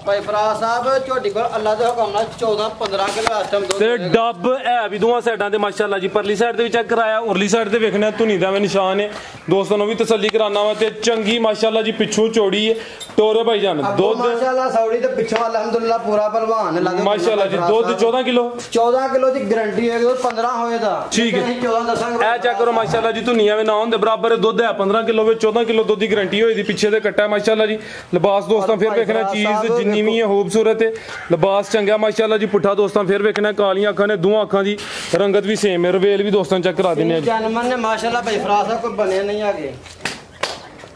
ਭਾਈ ਫਰਾਜ਼ ਸਾਹਿਬ ਝੋਟੀ ਕੋਲ ਅੱਲਾ ਦੇ ਹੁਕਮ ਨਾਲ 14-15 ਕਿਲੋ ਇਸ ਟਾਈਮ ਦੁੱਧ ਤੇ ਡੱਬ ਹੈ ਵੀ ਦੋਵਾਂ ਸਾਈਡਾਂ ਤੇ ਮਾਸ਼ਾਅੱਲਾ ਜੀ। ਪਰਲੀ ਸਾਈਡ ਤੇ ਵੀ ਚੈੱਕ ਕਰਾਇਆ, ਉਰਲੀ ਸਾਈਡ ਤੇ ਵੇਖਣਾ ਧੁਨੀ ਦਾ ਵੀ ਨਿਸ਼ਾਨ ਹੈ। ਦੋਸਤਾਂ ਨੂੰ ਵੀ ਤਸੱਲੀ ਕਰਾਨਾ ਵਾ ਤੇ ਚੰਗੀ ਮਾਸ਼ਾਅੱਲਾ ਜੀ ਪਿੱਛੋਂ ਚੌੜੀ ਹੈ ਟੋਰੇ ਭਾਈ ਜਾਨ ਦੁੱਧ ਮਾਸ਼ਾਅੱਲਾ ਸੌੜੀ ਤੇ ਪਿੱਛੋਂ ਅਲਹਮਦੁਲਿਲਾ ਪੂਰਾ ਪਹਿਲਵਾਨ ਲੱਗ ਮਾਸ਼ਾਅੱਲਾ ਜੀ। ਦੁੱਧ 14 ਕਿਲੋ 14 ਕਿਲੋ ਦੀ ਗਾਰੰਟੀ ਹੈ, 15 ਹੋਏ ਦਾ ਠੀਕ ਹੈ। 14 ਦੱਸਾਂਗੇ ਇਹ ਚੈੱਕ ਕਰੋ ਮਾਸ਼ਾਅੱਲਾ ਜੀ, ਧੁਨੀਆਂ ਵੀ ਨਾ ਹੁੰਦੇ ਬਰਾਬਰ ਦੁੱਧ ਹੈ 15 ਕਿਲੋ ਵਿੱਚ 14 ਕਿਲੋ ਦੁੱਧ ਦੀ ਗਾਰੰਟੀ ਹੋਈ ਦੀ। ਪਿੱਛੇ ਤੇ ਕੱਟਾ ਮਾਸ਼ਾਅੱਲਾ ਜੀ। ਲਿਬਾਸ ਦੋਸਤਾਂ ਫਿਰ ਵੇਖਣਾ ਚੀਜ਼ ਜਿੰਨੀ ਵੀ ਹੈ ਖੂਬਸੂਰਤ ਹੈ, ਲਿਬਾਸ ਚੰਗਾ ਮਾਸ਼ਾਅੱਲਾ ਜੀ। ਪੁੱਠਾ ਦੋਸਤਾਂ ਫਿਰ ਵੇਖਣਾ ਕਾਲੀਆਂ ਅੱਖਾਂ ਨੇ, ਦੋਹਾਂ ਅੱਖਾਂ ਦੀ ਰੰਗਤ ਵੀ ਸੇਮ ਹੈ। ਰਵੇਲ ਵੀ ਦੋਸਤਾਂ ਚੈੱਕ ਕਰਾ ਦਿੰਨੇ ਆ ਜੀ। ਜਨਮਨ ਨੇ ਮਾਸ਼ਾਅੱਲਾ ਭਾਈ ਫਰਾਜ਼ ਸਾਹਿਬ ਕੋਈ ਬਣੇ ਨਹੀਂ ਆਗੇ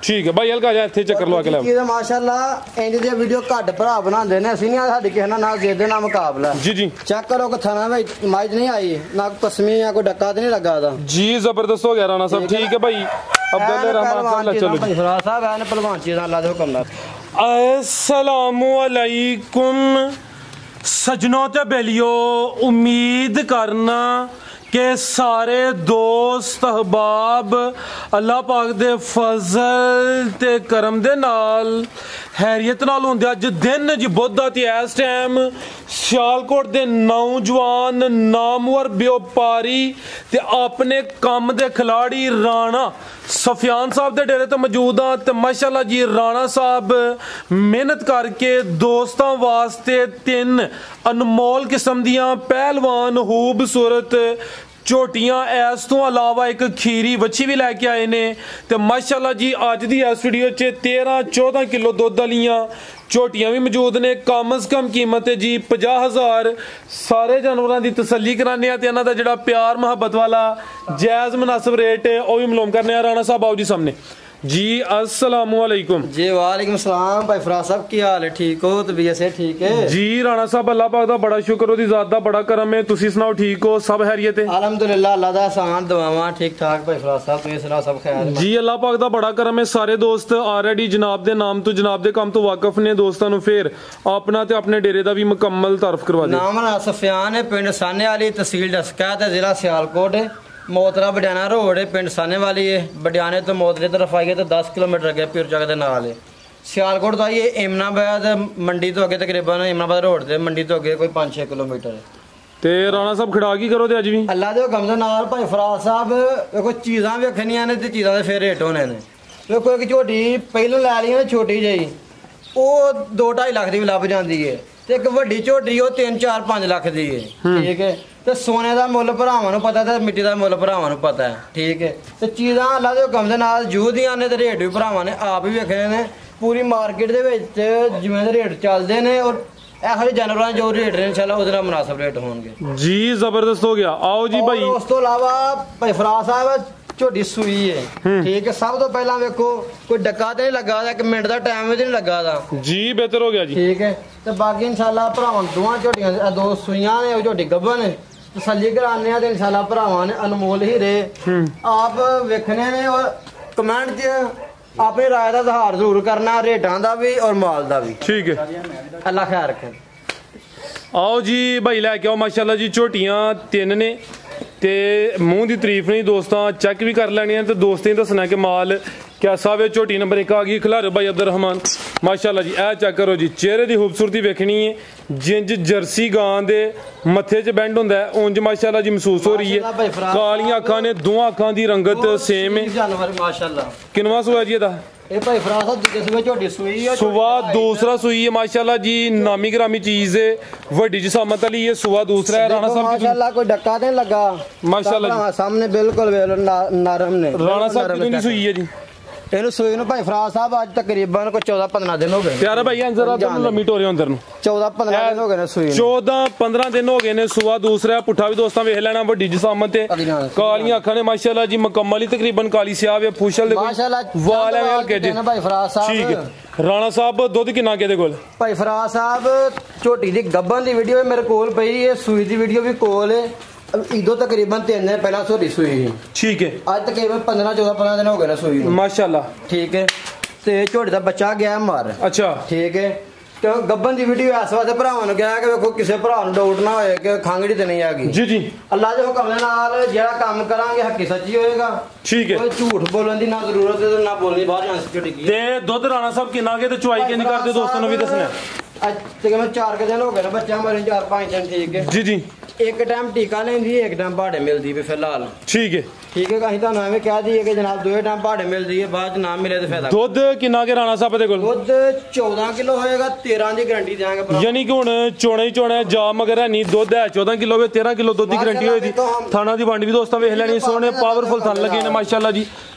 ਠੀਕ ਹੈ ਭਾਈ ਹਲਕਾ ਜਾ ਇੱਥੇ ਚੱਕਰ ਲਵਾ ਕੇ ਲੈ ਕੀ ਮਾਸ਼ਾਅੱਲਾ ਇੰਜ ਦੀ ਵੀਡੀਓ ਘੱਟ ਭਰਾ ਬਣਾਉਂਦੇ ਨੇ, ਅਸੀਂ ਨਹੀਂ ਸਾਡੀ ਕਿਸੇ ਨਾਲ ਨਾ ਜਿੱਦੇ ਨਾ ਮੁਕਾਬਲਾ ਜੀ ਜੀ। ਚੈੱਕ ਕਰੋ ਕਿ ਥਾਣਾ ਵਿੱਚ ਮਾਈਜ ਨਹੀਂ ਆਈ ਨਾ ਪਸਮੀ ਜਾਂ ਕੋਈ ਡੱਕਾ ਤੇ ਨਹੀਂ ਲੱਗਾ ਦਾ ਜੀ। ਜ਼ਬਰਦਸਤ ਹੋ ਗਿਆ ਰਾਣਾ ਸਾਹਿਬ। ਠੀਕ ਹੈ ਭਾਈ ਅਬਦੁਲ रहमान ਸਾਹਿਬ ਚਲੋ ਭਾਈ ਫਰਾਜ਼ ਸਾਹਿਬ ਐਨ ਪਹਿਲਵਾਨ ਚੀਜ਼ਾਂ ਅੱਲਾ ਦੇ ਹੁਕਮ ਨਾਲ। अस्सलामु अलैकुम सजनों ते बेलियो, उम्मीद करना कि सारे दोस्त अहबाब अल्लाह पाक दे फजल ते करम दे नाल हैरियत नाल होंदे। अज दिन जी बुध ते इस टाइम सियालकोट दे नौजवान नामवर व्यापारी ते अपने कम दे खिलाड़ी राणा सफियान साहब दे डेरे ते मौजूद हाँ। ते माशाअल्लाह जी राणा साहब मेहनत करके दोस्तों वास्ते 3 अनमोल किस्म दियां पहलवान खूबसूरत झोटियां इस तो अलावा एक खीरी वच्छी भी लैके आए ने। ते माशाअल्लाह जी अज दी इस वीडियो च 13-14 किलो दुध वालियां झोटियां भी मौजूद ने। कम अज कम कीमत है जी 50,000। सारे जानवरों की तसल्ली कराने ते इन्हां दा जिहड़ा प्यार मुहब्बत वाला जायज़ मुनासिब रेट है वह भी मालूम करने। राणा साहब आओ जी सामने जी। अस्सलामु अलैकुम जी। वालेकुम सलाम भाई फराज साहब की हाल है? ठीक हो? तबीयत से ठीक है जी। राणा साहब अल्लाह पाक दा बड़ा शुक्र, ओदी ज़ात दा बड़ा करम है। तुसी सुनाओ ठीक हो? सब खैरियत है? अल्हम्दुलिल्लाह अल्लाह दा एहसान दुआवां ठीक ठाक भाई फराज साहब, तुसीं सुनाओ सब खैर जी। अल्लाह पाक दा बड़ा करम है। सारे दोस्त ऑलरेडी जनाब दे नाम तो जनाब दे काम तो वाकफ ने। दोस्तां नूं फिर अपना ते अपने डेरे दा भी मुकम्मल तारफ करवा दे। नाम सफियान है, पिंड साने वाली, तहसील डस्का ते जिला सियालकोट है। मोतरा बडियाना रोड है, पिंड साने वाली है। बडियाने तो मोतरे तरफ आइए तो 10 किलोमीटर अगे प्योर जगह के नाल है। सियालकोट तो आइए इमनाबाद मंडी तो अगे तकरीबन इमनाबाद रोड से मंडी तो अगे कोई 5-6 किलोमीटर है। ते राणा साहब खड़ा की करो ते अज भी अल्लाह दे हुकम दे नाल भाई फराज साहब देखो चीज़ां वेखनियां ने ते चीज़ां दे फिर रेट होने ने। देखो एक झोटी पहले लै ली छोटी जी वो 2-2.5 लाख की भी लभ जाती है, तो एक वड्डी झोटी वो 3-4-5 लाख की है। ठीक है। तो सोने का मुल भरावां नूं पता, तो मिट्टी का मुल भरावां नूं पता है। ठीक है। तो चीज़ां अल्लाह दे हुकम दे नाल जूह दियां ने, ते रेट भी भरावां ने आप भी वेखने ने। पूरी मार्केट दे विच जिवें दे रेट चलदे ने और ਇਹੋ ਜਿਹੇ ਜਾਨਵਰਾਂ ਜੋ ਰੇਟ ਨੇ ਇਨਸ਼ਾਅੱਲਾ ਉਹਦੇ ਨਾਲ ਮੁਨਾਸਬ ਰੇਟ ਹੋਣਗੇ ਜੀ। ਜ਼ਬਰਦਸਤ ਹੋ ਗਿਆ। ਆਓ ਜੀ ਭਾਈ। ਉਸ ਤੋਂ ਇਲਾਵਾ ਭਾਈ ਫਰਾਜ਼ ਸਾਹਿਬ ਝੋਟੀ ਸੂਈ ਹੈ। ਠੀਕ ਹੈ। ਸਭ ਤੋਂ ਪਹਿਲਾਂ ਵੇਖੋ ਕੋਈ ਡੱਕਾ ਤੇ ਨਹੀਂ ਲੱਗਾ ਦਾ, 1 ਮਿੰਟ ਦਾ ਟਾਈਮ ਵੀ ਨਹੀਂ ਲੱਗਾ ਦਾ ਜੀ। ਬਿਹਤਰ ਹੋ ਗਿਆ ਜੀ। ਠੀਕ ਹੈ। ਤੇ ਬਾਕੀ ਇਨਸ਼ਾਅੱਲਾ ਭਰਾਵਾਂ ਦੋਵਾਂ ਝੋਟੀਆਂ 2 ਸੂਈਆਂ ਨੇ, ਉਹ ਝੋਟੀ ਗੱਭਣ ਨੇ। ਤਸੱਲੀ ਕਰਾਉਂਦੇ ਆ ਤੇ ਇਨਸ਼ਾਅੱਲਾ ਭਰਾਵਾਂ ਨੇ ਅਨਮੋਲ ਹੀਰੇ ਆਪ ਵੇਖਣੇ ਨੇ ਔਰ ਕਮੈਂਟ 'ਚ अपनी राय का इजहार जरूर करना, रेटा का भी और माल का भी। ठीक है। अल्लाह खैर रखे। आओ जी भाई लैके आओ माशाल्लाह जी। झोटियां 3 ने ते मूँह की तारीफ नहीं दोस्तां चेक भी कर लैनियां ते दोस्तें दसना कि माल कैसा वे। झोटी नंबर 1 आ गई खिलारे भाई अब्दुल रहमान माशाल्लाह जी। ए चेक करो जी, चेहरे की खूबसूरती वेखनी है जिंज जर्सी गां दे मथे च बैंड होंदा है उंज माशाल्लाह जी महसूस हो रही है। कालियां अखां ने, दोवां अखां दी रंगत सेम है माशाल्लाह। किनवा सूआ जी एदा? ये भाई फराज साहब दूसरे सूबे झोटी सूई है, सूआ दूसरा सूई है माशाल्लाह जी। नामी ग्रामी चीज है, वड्डी जिसामत वाली है। सूआ दूसरा है। राणा साहब माशाल्लाह कोई डक्का नहीं लगा माशाल्लाह जी। सामने बिल्कुल नरम ने। राणा साहब कितनी सूई है जी? ਇਹਨੂੰ ਸੂਈ ਨੂੰ ਭਾਈ ਫਰਾਜ਼ ਸਾਹਿਬ ਅੱਜ ਤਕਰੀਬਨ ਕੋਈ 14-15 ਦਿਨ ਹੋ ਗਏ। ਪਿਆਰਾ ਭਾਈ ਅੰਦਰ ਆ ਲੰਮੀ ਟੋਰੇ ਅੰਦਰ ਨੂੰ 14-15 ਦਿਨ ਹੋ ਗਏ ਨੇ ਸੂਈ ਨੂੰ। 14-15 ਦਿਨ ਹੋ ਗਏ ਨੇ। ਸੂਆ ਦੂਸਰਾ ਪੁੱਠਾ ਵੀ ਦੋਸਤਾਂ ਵੇਖ ਲੈਣਾ। ਵੱਡੀ ਜਿਸਾਮਤ ਤੇ ਕਾਲੀਆਂ ਅੱਖਾਂ ਨੇ ਮਾਸ਼ਾਅੱਲਾ ਜੀ। ਮੁਕੰਮਲ ਹੀ ਤਕਰੀਬਨ ਕਾਲੀ ਸਿਆਹ ਹੈ। ਫੂਸ਼ਲ ਦੇ ਮਾਸ਼ਾਅੱਲਾ ਵਾਲ ਐਵੇਂ ਹਲਕੇ ਜਿਹੇ ਭਾਈ ਫਰਾਜ਼ ਸਾਹਿਬ। ਠੀਕ ਹੈ। ਰਾਣਾ ਸਾਹਿਬ ਦੁੱਧ ਕਿੰਨਾ ਕਿਹਦੇ ਕੋਲ? ਭਾਈ ਫਰਾਜ਼ ਸਾਹਿਬ ਝੋਟੀ ਦੀ ਗੱਭਣ ਦੀ ਵੀਡੀਓ ਮੇਰੇ ਕੋਲ ਪਈ ਹੈ, ਸੂਈ ਦੀ ਵੀਡੀਓ ਵੀ ਕੋਲ ਹੈ। ईदो तकरीबन 3 दिन पहला सोरी सुई। ठीक है। आज तकरीबन 15-14 दिन हो गए ना सुई माशाल्लाह। ठीक है। ते झोटी दा बच्चा गया मर। अच्छा। ठीक है। तो गब्बन दी वीडियो इस वास्ते भरावां नूं कहा कि देखो किसी भरा नूं डाउट ना होए कि खंगड़ी ते नहीं आगी। जी जी। अल्लाह दे हुक्म दे नाल जेड़ा काम करांगे हक्की सच्ची होएगा। ठीक है। कोई झूठ बोलण दी ना जरूरत है ना बोलनी बाहर जान झोटी की। ते दुध राणा साहब किन्ना के ते चुआई किन्नी करदे दोस्तां नूं भी दसना। ਅੱਜ ਤਕਰੀਬਨ 4 ਦਿਨ ਹੋ ਗਏ ਨੇ ਬੱਚਾ ਮਰੇ 4-5 ਦਿਨ ਠੀਕ ਹੈ ਜੀ ਜੀ ਇੱਕ ਟਾਈਮ ਟੀਕਾ ਲੈਂਦੀ ਹੈ ਇੱਕ ਟਾਈਮ ਭਾੜੇ ਮਿਲਦੀ ਵੀ ਫਿਲਹਾਲ ਠੀਕ ਹੈ ਠੀਕ ਹੈ ਅਸੀਂ ਤੁਹਾਨੂੰ ਐਵੇਂ ਕਹਿ ਦਈਏ ਕਿ ਜਨਾਬ ਦੋਵੇਂ ਟਾਈਮ ਭਾੜੇ ਮਿਲਦੀ ਹੈ ਬਾਅਦ ਚ ਨਾ ਮਿਲੇ ਤੇ ਫਾਇਦਾ ਦੁੱਧ ਕਿੰਨਾ ਕੇ ਰਾਣਾ ਸਾਹਿਬ ਦੇ ਕੋਲ ਦੁੱਧ 14 ਕਿਲੋ ਹੋਏਗਾ 13 ਦੀ ਗਾਰੰਟੀ ਦਿਆਂਗੇ ਭਰਾ ਯਾਨੀ ਕਿ ਹੁਣ ਚੋਣਾ ਹੀ ਚੋਣਾ ਜਾ ਮਗਰ ਹੈ ਨਹੀਂ ਦੁੱਧ ਹੈ 14 ਕਿਲੋ ਵੇ 13 ਕਿਲੋ ਦੁੱਧ ਦੀ ਗਾਰੰਟੀ ਹੋਈ ਦੀ ਥਾਣਾ ਦੀ ਵੰਡ ਵੀ ਦੋਸਤਾਂ ਵੇਖ ਲੈਣੀ ਸੋਹਣੇ ਪਾਵਰਫੁਲ ਥਣ ਲੱਗੇ ਨੇ ਮਾਸ਼ਾਅੱਲਾ ਜੀ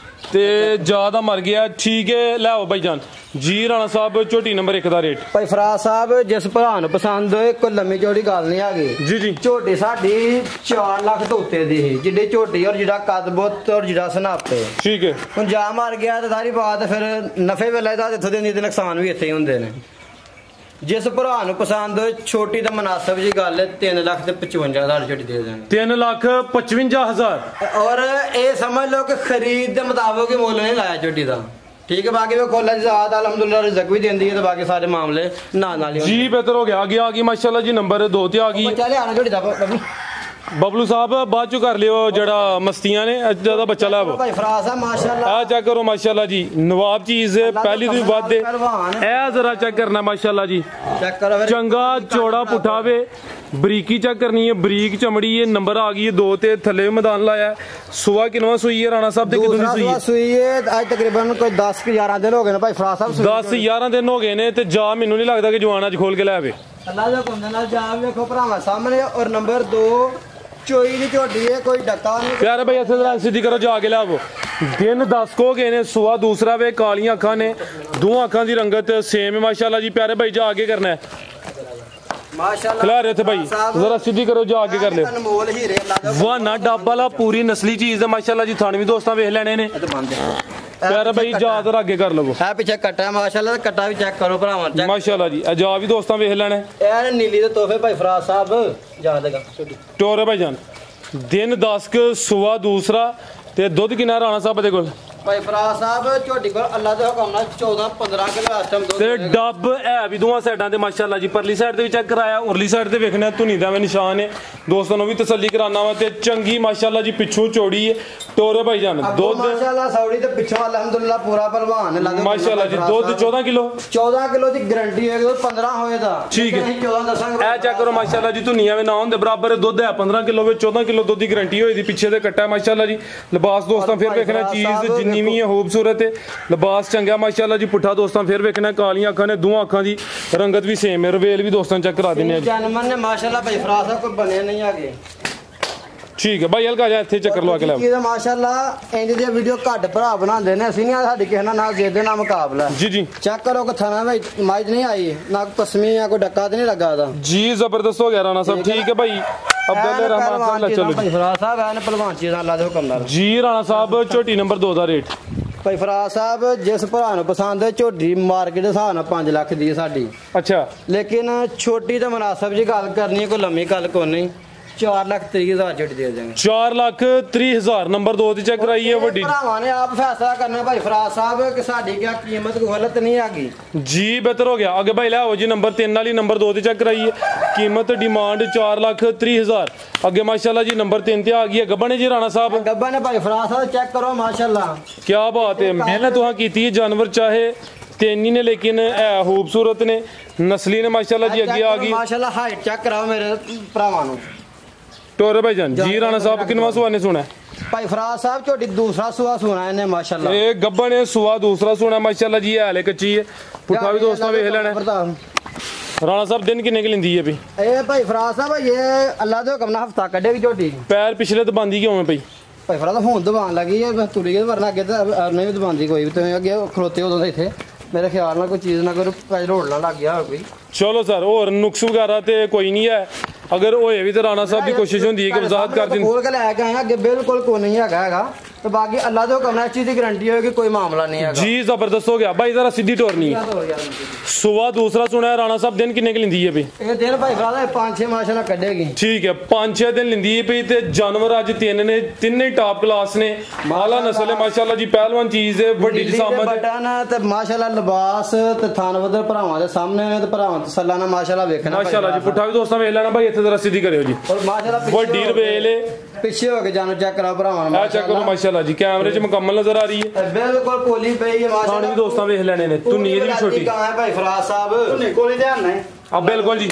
ਤੇ ਜ਼ਿਆਦਾ ਮਰ ਗਿਆ ਠੀਕ ਹੈ ਲੈ ਆਓ ਭਾਈ ਜਾਨ ਜੀ ਰਾਣਾ ਸਾਹਿਬ ਝੋਟੀ ਨੰਬਰ 1 ਦਾ ਰੇਟ ਭਾਈ ਫਰਾਜ਼ ਸਾਹਿਬ ਜਿਸ ਭਰਾ ਨੂੰ ਪਸੰਦ ਹੋਏ ਕੋਈ ਲੰਮੀ ਚੌੜੀ ਗੱਲ ਨਹੀਂ ਹੈਗੀ ਜੀ ਜੀ ਝੋਟੀ ਸਾਡੀ 4 ਲੱਖ ਤੋਂ ਉੱਤੇ ਦੀ ਸੀ ਜਿੱਡੇ ਝੋਟੀ ਔਰ ਜਿਹੜਾ ਕੱਦ ਬੁੱਤ ਔਰ ਜਿਹੜਾ ਸਨਾਪ ਠੀਕ ਹੈ ਹੁਣ ਜਾ ਮਰ ਗਿਆ ਤੇ ਸਾਰੀ ਬਾਤ ਫਿਰ ਨਫੇ ਵੇਲੇ ਦਾ ਇੱਥੋਂ ਦੇ ਨਹੀਂ ਤੇ ਨੁਕਸਾਨ ਵੀ ਇੱਥੇ ਹੀ ਹੁੰਦੇ ਨੇ ਜਿਸ ਭਰਾ ਨੂੰ ਪਸੰਦ ਹੋਏ ਛੋਟੀ ਤੇ ਮਨਾਸਬ ਜੀ ਗੱਲ ਹੈ 3 ਲੱਖ ਤੇ 55,000 ਝੋਟੀ ਦੇ ਦਾਂਗੇ 3,55,000 ਔਰ ਇਹ ਸਮਝ ਲਓ ਕਿ ਖਰੀਦ ਦੇ ਮੁਤਾਬਕ ਹੀ ਮੁੱਲ ਨਹੀਂ ਲਾਇਆ ਝੋਟੀ ਦਾ ਠੀਕ ਹੈ ਬਾਕੀ ਉਹ ਖੋਲਾ ਜਾਤ ਅਲਹਮਦੁਲਿਲਾ ਰਿਜ਼ਕ ਵੀ ਦਿੰਦੀ ਹੈ ਤੇ ਬਾਕੀ ਸਾਰੇ ਮਾਮਲੇ ਨਾਲ ਹੀ ਜੀ ਬਿਹਤਰ ਹੋ ਗਿਆ ਅੱਗੇ ਆ ਗਈ ਮਾਸ਼ਾਅੱਲਾ ਜੀ ਨੰਬਰ 2 ਤੇ ਆ ਗਈ ਚੱਲੇ ਆਣਾ ਝੋਟੀ ਦਾ ਬਬਲੂ ਸਾਹਿਬ ਬਾਅਦ ਚ ਕਰ ਲਿਓ ਜਿਹੜਾ ਮਸਤੀਆਂ ਨੇ ਅੱਜ ਦਾ ਬੱਚਾ ਲਾਵੋ ਭਾਈ ਫਰਾਜ਼ ਸਾਹਿਬ ਮਾਸ਼ਾਅੱਲਾ ਆ ਚੈੱਕ ਕਰੋ ਮਾਸ਼ਾਅੱਲਾ ਜੀ ਨਵਾਬ ਚੀਜ਼ ਪਹਿਲੀ ਤੋਂ ਵੱਧ ਇਹ ਜ਼ਰਾ ਚੈੱਕ ਕਰਨਾ ਮਾਸ਼ਾਅੱਲਾ ਜੀ ਚੈੱਕ ਕਰੋ ਫਿਰ ਚੰਗਾ ਚੌੜਾ ਪੁੱਠਾਵੇ ਬਰੀਕੀ ਚੈੱਕ ਕਰਨੀ ਹੈ ਬਰੀਕ ਚਮੜੀ ਹੈ ਨੰਬਰ ਆ ਗਈ ਹੈ 2 ਤੇ ਥੱਲੇ ਮੈਦਾਨ ਲਾਇਆ ਸੁਆ ਕਿਨਵਾ ਸੂਈ ਹੈ ਰਾਣਾ ਸਾਹਿਬ ਤੇ ਕਿਦੋਂ ਦੀ ਸੂਈ ਹੈ ਅੱਜ ਤਕਰੀਬਨ ਕੋਈ 10-11 ਦਿਨ ਹੋ ਗਏ ਨੇ ਭਾਈ ਫਰਾਜ਼ ਸਾਹਿਬ 10-11 ਦਿਨ ਹੋ ਗਏ ਨੇ ਤੇ ਜਾ ਮੈਨੂੰ ਨਹੀਂ ਲੱਗਦਾ ਕਿ ਜਵਾਨ ਅੱਜ ਖੋਲ ਕੇ ਲੈ ਆਵੇ ਅੱਲਾ ਦਾ ਹੁਕਮ ਨਾਲ ਜਾ ਵੇਖੋ ਭਰਾਵਾਂ ਸਾਹਮਣੇ ਔਰ ਨੰਬਰ 2 ਚੋਈ ਦੀ ਝੋਟੀ ਹੈ ਕੋਈ ਡੱਕਾ ਨਹੀਂ ਪਿਆਰੇ ਭਾਈ ਇੱਥੇ ਜ਼ਰਾ ਸਿੱਧੀ ਕਰੋ ਜਾ ਕੇ ਲਿਆਵੋ ਦਿਨ 10 ਕੋ ਗਏ ਨੇ ਸੁਆ ਦੂਸਰਾ ਵੇ ਕਾਲੀਆਂ ਅੱਖਾਂ ਨੇ ਦੋਹਾਂ ਅੱਖਾਂ ਦੀ ਰੰਗਤ ਸੇਮ ਹੈ ਮਾਸ਼ਾਅੱਲਾ ਜੀ ਪਿਆਰੇ ਭਾਈ ਜਾ ਕੇ ਕਰਨਾ ਹੈ ਮਾਸ਼ਾਅੱਲਾ ਖਿਲਾ ਰਹੇ ਥੇ ਭਾਈ ਜ਼ਰਾ ਸਿੱਧੀ ਕਰੋ ਜਾ ਕੇ ਕਰ ਲਿਓ ਅਨਮੋਲ ਹੀਰੇ ਅੱਲਾ ਦਾ ਵਾਨਾ ਡੱਬ ਵਾਲਾ ਪੂਰੀ ਨਸਲੀ ਚੀਜ਼ ਹੈ ਮਾਸ਼ਾਅੱਲਾ ਜੀ ਥਾਣ ਵੀ ਦੋਸਤਾਂ ਵੇਖ ਲੈਣੇ ਨੇ ਪਿਆਰੇ ਭਾਈ ਜਾ ਜ਼ਰਾ ਅੱਗੇ ਕਰ ਲਵੋ ਹੈ ਪਿੱਛੇ ਕੱਟਾ ਮਾਸ਼ਾਅੱਲਾ ਕੱਟਾ ਵੀ ਚੈੱਕ ਕਰੋ ਭਰਾਵਾਂ ਮਾਸ਼ਾਅੱਲਾ ਜੀ ਜਾ ਵੀ ਦੋਸਤਾਂ ਵੇਖ ਲੈਣੇ ਇਹ ਨੀਲੀ ਦੇ ਤੋਹਫੇ ਭਾਈ ਫਰਾਜ਼ ਸਾਹਿਬ ਜਾ ਦੇਗਾ ਟੋਰੇ ਭਾਈ ਜਾਨ ਦਿਨ 10 ਕ ਸੁਆ ਦੂਸਰਾ ਤੇ ਦੁੱਧ ਕਿੰਨਾ ਰਾਣਾ ਸਾਹਿਬ ਦੇ ਕੋਲ ਭਾਈ ਫਰਾਜ਼ ਸਾਹਿਬ ਝੋਟੀ ਕੋਲ ਅੱਲਾ ਦੇ ਹੁਕਮ ਨਾਲ 14-15 ਕਿਲੋ ਇਸ ਟਾਈਮ ਦੁੱਧ ਤੇ ਡੱਬ ਹੈ ਵੀ ਦੋਵਾਂ ਸਾਈਡਾਂ ਤੇ ਮਾਸ਼ਾਅੱਲਾ ਜੀ ਪਰਲੀ ਸਾਈਡ ਤੇ ਵੀ ਚੈੱਕ ਕਰਾਇਆ ਉਰਲੀ ਸਾਈਡ ਤੇ ਵੇਖਣਾ ਧੁਨੀ ਦਾ ਵੀ ਨਿਸ਼ਾਨ ਹੈ ਦੋਸਤਾਂ ਨੂੰ ਵੀ ਤਸੱਲੀ ਕਰਾਨਾ ਵਾ ਤੇ ਚੰਗੀ ਮਾਸ਼ਾਅੱਲਾ ਜੀ ਪਿੱਛੋਂ ਚੌੜੀ ਹੈ ਟੋਰੇ ਭਾਈ ਜਾਨ ਦੁੱਧ ਮਾਸ਼ਾਅੱਲਾ ਸੌੜੀ ਤੇ ਪਿੱਛੋਂ ਅਲਹਮਦੁਲਿਲਾ ਪੂਰਾ ਪਹਿਲਵਾਨ ਲੱਗ ਮਾਸ਼ਾਅੱਲਾ ਜੀ ਦੁੱਧ 14 ਕਿਲੋ 14 ਕਿਲੋ ਦੀ ਗਾਰੰਟੀ ਹੈ ਕਿ 15 ਹੋਏ ਦਾ ਠੀਕ ਹੈ 14 ਦੱਸਾਂਗੇ ਇਹ ਚੈੱਕ ਕਰੋ ਮਾਸ਼ਾਅੱਲਾ ਜੀ ਧੁਨੀਆਂ ਵੀ ਨਾ ਹੁੰਦੇ ਬਰਾਬਰ ਦੁੱਧ ਹੈ 15 ਕਿਲੋ ਵਿੱਚ 14 ਕਿਲੋ ਦੁੱਧ ਦੀ ਗਾਰੰਟੀ ਹੋਈ ਦੀ ਪਿੱਛੇ ਤੇ ਕੱਟਾ ਮਾਸ਼ਾਅੱਲਾ ਜੀ ਲਿਬਾਸ ਦੋਸਤਾਂ ਫਿਰ ਵੇਖਣਾ ਚੀਜ਼ ਜਿੰਨੀ ਵੀ ਹੈ ਖੂਬਸੂਰਤ ਹੈ ਲਿਬਾਸ ਚੰਗਾ ਮਾਸ਼ਾਅੱਲਾ ਜੀ ਪੁੱਠਾ ਦੋਸਤਾਂ ਫਿਰ ਵੇਖਣਾ ਕਾਲੀਆਂ ਅੱਖਾਂ ਨੇ ਦੋਹਾਂ ਅੱਖਾਂ ਦੀ ਰੰਗਤ ਵੀ ਸੇਮ ਹੈ ਰਵੇਲ ਵੀ ਦੋਸਤਾਂ ਚੈੱਕ ਕਰਾ ਦਿੰਨੇ ਆ ਜਨਮਨ ਨੇ ਮਾਸ਼ਾਅੱਲਾ ਭਾਈ ਫਰਾਜ਼ ਸਾਹਿਬ ਕੋਈ ਬਣੇ ਨਹੀਂ ਆਗੇ ਠੀਕ ਹੈ ਭਾਈ ਹਲਕਾ ਜਾ ਇੱਥੇ ਚੱਕਰ ਲਵਾ ਕੇ ਲੈ ਕੀ ਦਾ ਮਾਸ਼ਾਅੱਲਾ ਇੰਜ ਦੀਆਂ ਵੀਡੀਓ ਘੱਟ ਭਰਾ ਬਣਾਉਂਦੇ ਨੇ ਅਸੀਂ ਨਹੀਂ ਸਾਡੀ ਕਿਸੇ ਨਾਲ ਨਾ ਜਿੱਦ ਨਾ ਮੁਕਾਬਲਾ ਜੀ ਜੀ ਚੈੱਕ ਕਰੋ ਕਿ ਥਾਣਾ ਵਿੱਚ ਮਾਈਜ ਨਹੀਂ ਆਈ ਨਾ ਪਸਮੀ ਆ ਕੋਈ ਡੱਕਾ ਤੇ ਨਹੀਂ ਲੱਗਾ ਉਹਦਾ ਜੀ ਜ਼ਬਰਦਸਤ ਹੋ ਗਿਆ ਰਾਣਾ ਸਾਹਿਬ ਠੀਕ ਹੈ ਭਾਈ ਅਬਦੁਲ ਰਹਿਮਾਨ ਸਾਹਿਬ ਲੈ ਚਲੋ ਭਾਈ ਫਰਾਜ਼ ਸਾਹਿਬ ਐਨ ਪਹਿਲਵਾਨ ਚੀਜ਼ਾਂ ਅੱਲਾ ਦੇ ਹੁਕਮ ਨਾਲ ਜੀ ਰਾਣਾ ਸਾਹਿਬ ਝੋਟੀ ਨੰਬਰ 2 ਦਾ ਰੇਟ ਭਾਈ ਫਰਾਜ਼ ਸਾਹਿਬ ਜਿਸ ਭਰਾ ਨੂੰ ਪਸੰਦ ਹੈ ਝੋਟੀ ਮਾਰਕੀਟ ਦੇ ਹਿਸਾਬ ਨਾਲ 5 ਲੱਖ ਦੀ ਹੈ ਸਾਡੀ ਅੱਛਾ ਲੇਕਿਨ ਛੋਟੀ ਤੇ ਮੁਨਾਸਬ ਜੀ ਗੱਲ ਕਰਨੀ ਹੈ ਕੋਈ ਲੰਮੀ ਗੱਲ ਕੋਈ ਨਹੀਂ 4,30,000 ਝੋਟੀ ਦੇ ਦੇਵਾਂਗੇ 4,30,000 ਨੰਬਰ 2 ਦੀ ਚੈੱਕ ਕਰਾਈ ਹੈ ਵੱਡੀ ਭਰਾਵਾਂ ਨੇ ਆਪ ਫੈਸਲਾ ਕਰਨਾ ਭਾਈ ਫਰਾਜ਼ ਸਾਹਿਬ ਕਿ ਸਾਡੀ ਕੀ ਕੀਮਤ ਕੋਈ ਗਲਤ ਨਹੀਂ ਹੈਗੀ ਜੀ ਬਿਹਤਰ ਹੋ ਗਿਆ ਅੱਗੇ ਭਾਈ ਲੈ ਆਓ ਜੀ ਨੰਬਰ 3 ਵਾਲੀ ਨੰਬਰ 2 ਤੇ ਚੈੱਕ ਕਰਾਈ ਹੈ ਕੀਮਤ ਡਿਮਾਂਡ 4,30,000 ਅੱਗੇ ਮਾਸ਼ਾਅੱਲਾ ਜੀ ਨੰਬਰ 3 ਤੇ ਆ ਗਈ ਹੈ ਗੱਬਣੇ ਜੀ ਰਾਣਾ ਸਾਹਿਬ ਗੱਬਾ ਨੇ ਭਾਈ ਫਰਾਜ਼ ਸਾਹਿਬ ਚੈੱਕ ਕਰੋ ਮਾਸ਼ਾਅੱਲਾ ਕੀ ਬਾਤ ਹੈ ਮਿਹਨਤ ਤੁਹਾਂ ਕੀਤੀ ਹੈ ਜਾਨਵਰ ਚਾਹੇ ਤੇਨੀ ਨੇ ਲੇਕਿਨ ਇਹ ਖੂਬਸੂਰਤ ਨੇ ਨਸਲੀ ਨੇ ਮਾਸ਼ਾਅੱਲਾ ਜੀ ਅੱਗੇ ਆ ਗਈ ਮਾਸ਼ਾਅੱਲਾ ਹਾਈਟ ਚੈੱਕ ਕਰਾਓ ਮੇਰੇ ਭਰਾਵਾਂ ਨੂੰ ਟੋਰੇ ਭਾਈ ਜਾਨ ਜੀ ਰਾਣਾ ਸਾਹਿਬ ਕਿੰਨਵਾ ਸੁਆ ਨੇ ਸੁਣਾ ਭਾਈ ਫਰਾਜ਼ ਸਾਹਿਬ ਝੋਟੀ ਦੂਸਰਾ ਸੁਆ ਸੁਣਾ ਇਹਨੇ ਮਾਸ਼ਾਅੱਲਾ ਇਹ ਗੱਬਾ ਨੇ ਸੁਆ ਦੂਸਰਾ ਸੁਣਾ ਮਾਸ਼ਾਅੱਲਾ ਜੀ ਹਾਲੇ ਕੱਚੀ ਹੈ ਪੁੱਠਾ ਵੀ ਦੋਸਤਾਂ ਵੇਖ ਲੈਣਾ ਰਾਣਾ ਸਾਹਿਬ ਦਿਨ ਕਿੰਨੇ ਕਿ ਲੈਂਦੀ ਹੈ ਭਈ ਇਹ ਭਾਈ ਫਰਾਜ਼ ਸਾਹਿਬ ਇਹ ਅੱਲਾ ਦੇ ਹੁਕਮ ਨਾਲ ਹਫਤਾ ਕੱਢੇਗੀ ਝੋਟੀ ਪੈਰ ਪਿਛਲੇ ਦਬਾਂਦੀ ਕਿਉਂ ਹੈ ਭਈ ਭਾਈ ਫਰਾਜ਼ ਹੁਣ ਦਬਾਨ ਲੱਗੀ ਹੈ ਤੁਰੀ ਗਏ ਵਰਨਾ ਅੱਗੇ ਤਾਂ ਨਹੀਂ ਵੀ ਦਬਾਂਦੀ ਕੋਈ ਵੀ ਤੁਸੀਂ ਅੱਗੇ ਖਲੋਤੇ ਉਦੋਂ ਦਾ ਇੱਥੇ ਮੇਰੇ ਖਿਆਲ ਨਾਲ ਕੋਈ ਚੀਜ਼ ਨਾ ਕੋਈ ਪੈਰ ਰੋੜ ਨਾ ਲੱਗ ਗਿਆ ਕੋਈ ਚਲੋ ਸਰ ਹੋਰ ਨੁਕਸ ਵਗੈਰਾ ਤੇ ਕੋਈ ਨਹੀਂ ਹੈ ਅਗਰ ਹੋਏ ਵੀ ਤਾਂ ਰਾਣਾ ਸਾਹਿਬ ਦੀ ਕੋਸ਼ਿਸ਼ ਹੁੰਦੀ ਹੈ ਕਿ ਵਜ਼ਾਹਤ ਕਰ ਦੇਣ ਖੋਲ ਕੇ ਲੈ ਕੇ ਆਏ ਅੱਗੇ ਬਿਲਕੁਲ ਕੋਈ ਨਹੀਂ ਹੈਗਾ ਤੇ ਬਾਕੀ ਅੱਲਾ ਦੇ ਹੁਕਮ ਨਾਲ ਇਸ ਚੀਜ਼ ਦੀ ਗਾਰੰਟੀ ਹੋਏਗੀ ਕੋਈ ਮਾਮਲਾ ਨਹੀਂ ਹੈਗਾ ਜੀ ਜ਼ਬਰਦਸਤ ਹੋ ਗਿਆ ਭਾਈ ਜ਼ਰਾ ਸਿੱਧੀ ਟੋਰਨੀ ਸੁਆ ਦੂਸਰਾ ਸੁਣਿਆ ਰਾਣਾ ਸਾਹਿਬ ਦਿਨ ਕਿੰਨੇ ਕਿ ਲੈਂਦੀ ਹੈ ਭਈ ਇਹ ਦਿਨ ਭਾਈ ਫਰਾਦਾ 5-6 ਮਾਸ਼ਾਅੱਲਾ ਕੱਢੇਗੀ ਠੀਕ ਹੈ 5-6 ਦਿਨ ਲੈਂਦੀ ਹੈ ਭਈ ਤੇ ਜਾਨਵਰ ਅੱਜ ਤਿੰਨੇ ਟਾਪ ਕਲਾਸ ਨੇ ਆਲਾ ਨਸਲ ਹੈ ਮਾਸ਼ਾਅੱਲਾ ਜੀ ਪਹਿਲਵਾਨ ਚੀਜ਼ ਹੈ ਵੱਡੀ ਜਿਸਾਮਤ ਬਟਨ ਤੇ ਮਾਸ਼ਾਅੱਲਾ ਲਿਬਾਸ ਤੇ ਥਾਨਵਦਰ ਭਰਾਵਾਂ ਦੇ ਸਾਹਮਣੇ ਨੇ ਤੇ ਭਰਾਵਾਂ ਤਸੱਲਾ ਨਾਲ ਮਾਸ਼ਾਅੱਲਾ ਵੇਖਣਾ ਮਾਸ਼ਾਅੱਲਾ ਜੀ ਪੁੱਠਾ ਵੀ ਦੋਸਤਾਂ ਵੇਖ ਲੈਣਾ ਭਾਈ ਇੱਥੇ ਜ਼ਰਾ ਸਿੱਧੀ ਕਰਿਓ ਜੀ ਔਰ ਮਾਸ਼ਾਅੱਲਾ ਵੱਡੀ ਰਵੇਲ ਹੈ ਪਿੱਛੇ ਹੋ ਕੇ ਜਾਨੋ ਚੈੱਕ ਕਰਾ ਭਰਾਵਾਂ ਨੂੰ ਇਹ ਚੈੱਕ ਕਰੋ ਮਾਸ਼ਾਅੱਲਾ ਜੀ ਕੈਮਰੇ 'ਚ ਮੁਕੰਮਲ ਨਜ਼ਰ ਆ ਰਹੀ ਹੈ ਬਿਲਕੁਲ ਪੋਲੀ ਪਈ ਹੈ ਮਾਸ਼ਾਅੱਲਾ ਵੀ ਦੋਸਤਾਂ ਵੇਖ ਲੈਣੇ ਨੇ ਧੁੰਨੀ ਇਹਦੀ ਵੀ ਛੋਟੀ ਕਹਾਂ ਹੈ ਭਾਈ ਫਰਾਜ਼ ਸਾਹਿਬ ਧੁੰਨੀ ਕੋਲੀ ਧਿਆਨ ਨਹੀਂ ਆ ਬਿਲਕੁਲ ਜੀ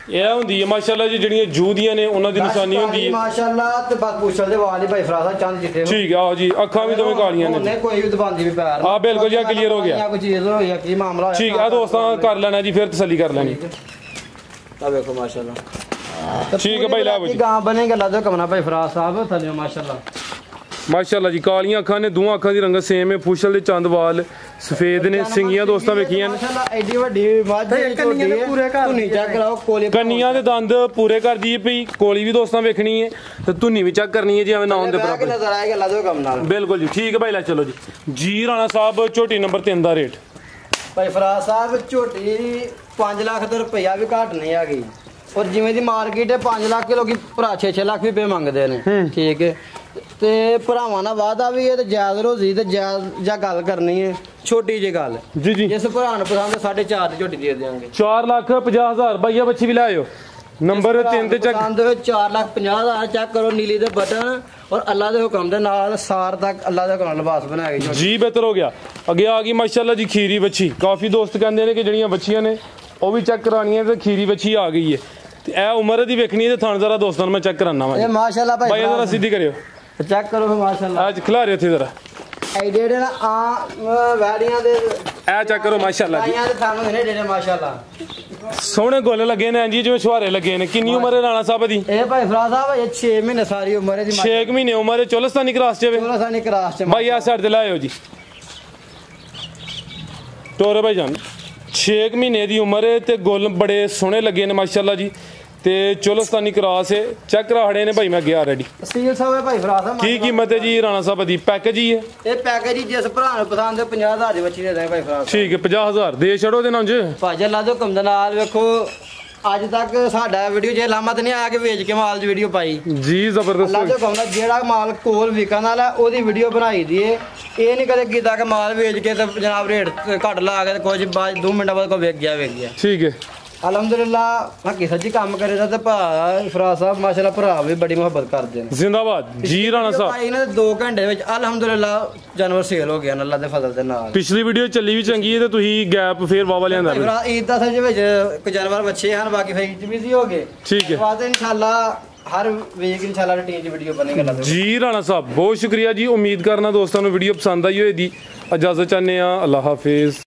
ਇਹ ਹੁੰਦੀ ਹੈ ਮਾਸ਼ਾਅੱਲਾ ਜੀ ਜਿਹੜੀਆਂ ਜੂ ਦੀਆਂ ਨੇ ਉਹਨਾਂ ਦੀ ਨਿਸ਼ਾਨੀ ਹੁੰਦੀ ਹੈ ਮਾਸ਼ਾਅੱਲਾ ਤੇ ਬਸ ਪੁੱਛਲ ਦੇ ਵਾਲ ਹੀ ਭਾਈ ਫਰਾਜ਼ ਸਾਹਿਬ ਚੰਦ ਜਿੱਤੇ ਠੀਕ ਆ ਆਓ ਜੀ ਅੱਖਾਂ ਵੀ ਦੋਵੇਂ ਕਾਲੀਆਂ ਨੇ ਉਹਨੇ ਕੋਈ ਵੀ ਦਬਾਂਦੀ ਵੀ ਪੈਰ ਆ ਬਿਲਕੁਲ ਜੀ ਕਲੀਅਰ ਹੋ ਗਿਆ ਕੋਈ ਚੀਜ਼ ਹੋਈ ਆ ਕੀ ਮਾਮਲਾ ਹੋਇਆ ਠੀਕ ਆ ਦੋਸਤਾਂ ਕਰ ਲੈਣਾ ਜੀ ਫਿਰ ਤਸੱਲੀ ਕਰ ਲੈਣੀ ਆ ਵੇਖੋ ਮਾਸ਼ਾਅੱਲਾ ਠੀਕ ਹੈ ਭਾਈ ਲਾਓ ਜੀ ਗਾਂ ਬਣੇਗਾ ਲਾ ਦੋ ਕਮਨਾ ਭਾਈ ਫਰਾਜ਼ ਸਾਹਿਬ ਥੱਲੇ ਮਾਸ਼ਾਅੱਲਾ ਮਾਸ਼ਾਅੱਲਾ ਜੀ ਕਾਲੀਆਂ ਅੱਖਾਂ ਨੇ ਦੋਹਾਂ ਅੱਖਾਂ ਦੀ ਰੰਗਤ ਸੇਮ ਹੈ ਪੁੱਛਲ ਦੇ ਚੰਦ ਵਾਲ ਸਫੇਦ ਨੇ ਸਿੰਗੀਆਂ ਦੋਸਤਾਂ ਵੇਖੀਆਂ ਨੇ ਮਾਸ਼ਾਅੱਲਾ ਐਡੀ ਵੱਡੀ ਮਾਝ ਕੰਨੀਆਂ ਦੇ ਪੂਰੇ ਘਰ ਧੁਨੀ ਚੈੱਕ ਕਰਾਓ ਕੋਲੇ ਕੰਨੀਆਂ ਦੇ ਦੰਦ ਪੂਰੇ ਕਰਦੀ ਹੈ ਭਈ ਕੋਲੀ ਵੀ ਦੋਸਤਾਂ ਵੇਖਣੀ ਹੈ ਤੇ ਧੁਨੀ ਵੀ ਚੈੱਕ ਕਰਨੀ ਹੈ ਜੀ ਐਵੇਂ ਨਾਮ ਦੇ ਬਰਾਬਰ ਨਜ਼ਰ ਆਏਗਾ ਲਾ ਦੋ ਕਮ ਨਾਲ ਬਿਲਕੁਲ ਜੀ ਠੀਕ ਹੈ ਭਾਈ ਲੈ ਚਲੋ ਜੀ ਰਾਣਾ ਸਾਹਿਬ ਝੋਟੀ ਨੰਬਰ 3 ਦਾ ਰੇਟ ਭਾਈ ਫਰਾਜ਼ ਸਾਹਿਬ ਝੋਟੀ 5 ਲੱਖ ਤੋਂ ਰੁਪਈਆ ਵੀ ਘੱਟ ਨਹੀਂ ਆ ਗਈ ਔਰ ਜਿਵੇਂ ਦੀ ਮਾਰਕੀਟ ਹੈ 5 ਲੱਖ ਕੇ ਲੋਕੀ ਭਰਾ 6 ਲੱਖ ਰੁਪਏ ਮੰਗਦੇ ਨੇ ਠੀਕ ਹੈ ਤੇ ਭਰਾਵਾਂ ਨਾਲ ਵਾਅਦਾ ਵੀ ਹੈ ਤੇ ਜਾਇਜ਼ ਰੋਜ਼ੀ ਤੇ ਜਾਇਜ਼ ਜਾਂ ਗੱਲ ਕਰਨੀ ਹੈ ਛੋਟੀ ਜਿਹੀ ਗੱਲ ਜੀ ਜੀ ਜਿਸ ਭਰਾ ਨੂੰ ਪਸੰਦ 4.5 ਦੀ ਝੋਟੀ ਦੇ ਦੇਵਾਂਗੇ 4,50,000 ਭਈਆ ਬੱਚੀ ਵੀ ਲਾਇਓ ਨੰਬਰ 3 ਤੇ ਚੱਕ ਪਸੰਦ ਹੋਏ 4,50,000 ਚੈੱਕ ਕਰੋ ਨੀਲੀ ਦੇ ਬਟਨ ਔਰ ਅੱਲਾ ਦੇ ਹੁਕਮ ਦੇ ਨਾਲ ਸਾਰ ਤੱਕ ਅੱਲਾ ਦੇ ਹੁਕਮ ਨਾਲ ਲਿਬਾਸ ਬਣਾ ਕੇ ਝੋਟੀ ਜੀ ਬਿਹਤਰ ਹੋ ਗਿਆ ਅੱਗੇ ਆ ਗਈ ਮਾਸ਼ਾਅੱਲਾ ਜੀ ਖੀਰੀ ਬੱਚੀ ਕਾਫੀ ਦੋਸਤ ਕਹਿੰਦੇ ਨੇ ਕਿ ਜਿਹੜੀਆਂ ਬੱਚੀਆਂ ਨੇ ਉਹ ਵੀ ਚੈੱਕ ਕਰਾਉਣੀਆਂ ਤੇ ਖੀਰੀ ਬੱਚੀ ਆ ਗਈ ਹੈ ਤੇ ਇਹ ਉਮਰ ਦੀ ਵੇਖਣੀ ਹੈ ਤੇ ਥਣ ਜ਼ਰਾ ਦੋਸਤਾਂ ਨੂੰ ਮੈਂ ਚੈੱਕ ਕਰਾਉਣਾ ਵਾ ਇਹ ਮਾਸ਼ਾਅੱਲਾ ਭਾਈ ਜਰਾ ਸਿੱਧੀ ਕਰਿਓ ਚੈੱਕ ਕਰੋ ਮਾਸ਼ਾਅੱਲਾ ਅੱਜ ਖਿਲਾ ਰਹੇ ਉੱਥੇ ਜ਼ਰਾ ਐਡੇ ਨਾ ਆ ਵੈੜੀਆਂ ਦੇ ਇਹ ਚੈੱਕ ਕਰੋ ਮਾਸ਼ਾਅੱਲਾ ਜੀ ਆਈਆਂ ਦੇ ਥਾਂ ਨੇ ਜਿਹੜੇ ਮਾਸ਼ਾਅੱਲਾ ਸੋਹਣੇ ਗੁੱਲ ਲੱਗੇ ਨੇ ਜੀ ਜਿਵੇਂ ਛੁਹਾਰੇ ਲੱਗੇ ਨੇ ਕਿੰਨੀ ਉਮਰ ਹੈ ਰਾਣਾ ਸਾਹਿਬ ਦੀ ਇਹ ਭਾਈ ਫਰਾਜ਼ ਸਾਹਿਬ ਇਹ 6 ਮਹੀਨੇ ਸਾਰੀ ਉਮਰ ਹੈ ਦੀ 6 ਮਹੀਨੇ ਉਮਰ ਹੈ ਚੋਲਸਤਾਨੀ ਕਰਾਸ ਚ ਵੇ ਥੋੜਾ ਸਾਨੀ ਕਰਾਸ ਚ ਭਾਈ ਆ ਸਾਈਡ ਤੇ ਲਾਇਓ ਜੀ ਟੋਰੇ ਭਾਈ ਜਾਨ 6 ਮਹੀਨੇ ਦੀ ਉਮਰ ਹੈ ਤੇ ਗੁੱਲ ਬੜੇ ਸੋਹਣੇ ਲੱਗੇ ਨੇ ਮਾਸ਼ਾਅੱਲਾ ਜੀ ਤੇ ਚੋਲਸਤਾਨੀ ਕਰਾਸ ਹੈ ਚੈੱਕ ਕਰਾ ਖੜੇ ਨੇ ਭਾਈ ਮੈਂ ਗਿਆ ਰੈਡੀ ਸੀਲ ਸਾਹਿਬ ਹੈ ਭਾਈ ਫਰਾਜ਼ ਸਾਹਿਬ ਕੀ ਕੀਮਤ ਹੈ ਜੀ ਰਾਣਾ ਸਾਹਿਬ ਦੀ ਪੈਕੇਜ ਹੀ ਹੈ ਇਹ ਪੈਕੇਜ ਹੀ ਜਿਸ ਭਰਾ ਨੂੰ ਪਸੰਦ ਹੈ 50,000 ਦੀ ਬੱਚੀ ਦੇ ਦੇ ਭਾਈ ਫਰਾਜ਼ ਠੀਕ ਹੈ 50,000 ਦੇ ਛੜੋ ਦੇ ਨਾਲ ਜੀ ਭਾਜਾ ਲਾ ਦੋ ਕਮ ਦੇ ਨਾਲ ਵੇਖੋ ਅੱਜ ਤੱਕ ਸਾਡਾ ਵੀਡੀਓ ਜੇ ਲਾਮਤ ਨਹੀਂ ਆਇਆ ਕਿ ਵੇਚ ਕੇ ਮਾਲ ਦੀ ਵੀਡੀਓ ਪਾਈ ਜੀ ਜ਼ਬਰਦਸਤ ਲਾ ਦੋ ਕਮ ਦਾ ਜਿਹੜਾ ਮਾਲ ਕੋਲ ਵਿਕਣ ਵਾਲਾ ਉਹਦੀ ਵੀਡੀਓ ਬਣਾਈ ਦੀ ਏ ਇਹ ਨਹੀਂ ਕਦੇ ਕੀਤਾ ਕਿ ਮਾਲ ਵੇਚ ਕੇ ਤੇ ਜਨਾਬ ਰੇਟ ਘੱਟ ਲਾ ਕੇ ਕੁਝ ਬਾਅਦ 2 ਮਿੰਟਾਂ ਬਾਅਦ ਕੋ ਵੇਚ ਗਿਆ ਠੀਕ ਹੈ ਅਲਹਮਦੁਲਿਲਾ ਬਾਕੀ ਸੱਚੀ ਕੰਮ ਕਰੇ ਦਾ ਤੇ ਭਰਾ ਫਰਾਜ਼ ਸਾਹਿਬ ਮਾਸ਼ਾਅੱਲਾ ਭਰਾ ਵੀ ਬੜੀ ਮੁਹੱਬਤ ਕਰਦੇ ਨੇ ਜ਼ਿੰਦਾਬਾਦ ਜੀ ਰਾਣਾ ਸਾਹਿਬ ਭਾਈ ਇਹਨਾਂ ਦੇ 2 ਘੰਟੇ ਵਿੱਚ ਅਲਹਮਦੁਲਿਲਾ ਜਾਨਵਰ ਸੇਲ ਹੋ ਗਿਆ ਅੱਲਾ ਦੇ ਫਜ਼ਲ ਦੇ ਨਾਲ ਪਿਛਲੀ ਵੀਡੀਓ ਚੱਲੀ ਵੀ ਚੰਗੀ ਹੈ ਤੇ ਤੁਸੀਂ ਗੈਪ ਫੇਰ ਵਾਵਾ ਲਿਆਂਦਾ ਭਰਾ ਈਦ ਦਾ ਸੱਚ ਵਿੱਚ ਕੋਈ ਜਾਨਵਰ ਬੱਚੇ ਹਨ ਬਾਕੀ ਫਿਰ ਈਦ ਬਿਜ਼ੀ ਹੋ ਗਏ ਠੀਕ ਹੈ ਬਾਅਦ ਇਨਸ਼ਾਅੱਲਾ ਹਰ ਵੀਕ ਇਨਸ਼ਾਅੱਲਾ ਰੂਟੀਨ ਦੀ ਵੀਡੀਓ ਬਣੇਗੀ ਅੱਲਾ ਦੇ ਜੀ ਰਾਣਾ ਸਾਹਿਬ ਬਹੁਤ ਸ਼ੁਕਰੀਆ ਜੀ ਉਮੀਦ ਕਰਨਾ ਦੋਸਤਾਂ ਨੂੰ ਵੀਡੀਓ ਪਸੰਦ ਆਈ ਹੋਏਗੀ ਇਜਾਜ਼ਤ ਚਾਹੁੰਦੇ ਆ ਅੱਲਾ ਹਾਫਿਜ਼